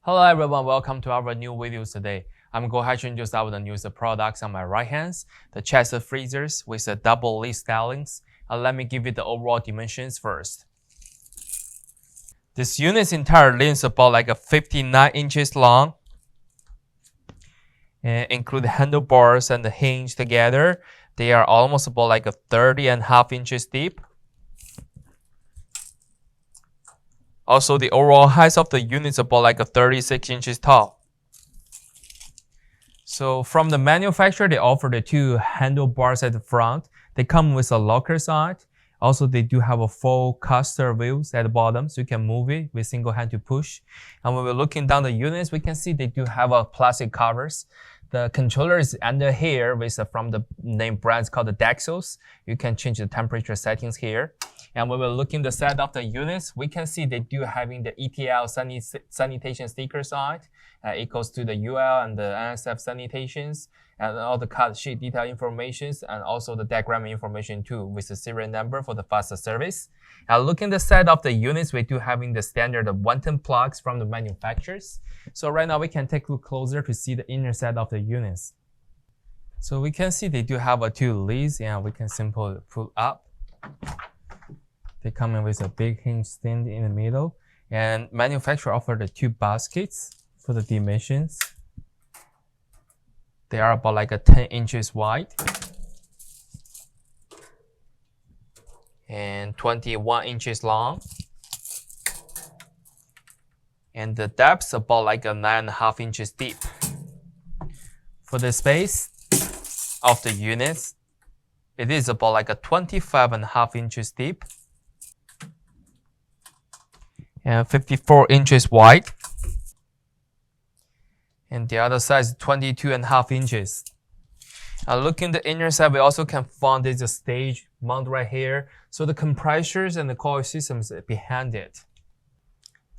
Hello everyone, welcome to our new videos today. I'm going to introduce our newest products on my right hand, the chest freezers with a double lid stylings. Let me give you the overall dimensions first. This unit's entire length is about like a 59 inches long, and include handlebars and the hinge together. They are almost about like a 30.5 inches deep. Also, the overall height of the unit is about like a 36 inches tall. So from the manufacturer, they offer the two handlebars at the front. They come with a locker side. Also, they do have a full caster wheels at the bottom, so you can move it with single hand to push. And when we're looking down the units, we can see they do have a plastic covers. The controller is under here with from the name brands called the Dexos. You can change the temperature settings here. And when we're looking the side of the units, we can see they do having the ETL sanitation sticker side. It goes to the UL and the NSF sanitations and all the cut sheet detail informations and also the diagram information too with the serial number for the faster service. Now looking the side of the units, we do having the standard 110 plugs from the manufacturers. So right now we can take a look closer to see the inner side of the units. So we can see they do have a two lids and we can simply pull up. They come in with a big hinge stand in the middle, and manufacturer offer the two baskets for the dimensions. They are about like a 10 inches wide and 21 inches long, and the depth about like a 9.5 inches deep. For the space of the units, it is about like a 25.5 inches deep and 54 inches wide. And the other side is 22.5 inches. Looking the inner side, we also can find there's a stage mount right here. So the compressors and the coil systems behind it.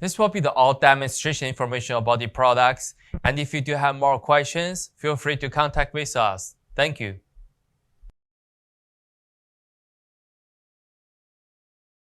This will be the all demonstration information about the products. And if you do have more questions, feel free to contact with us. Thank you.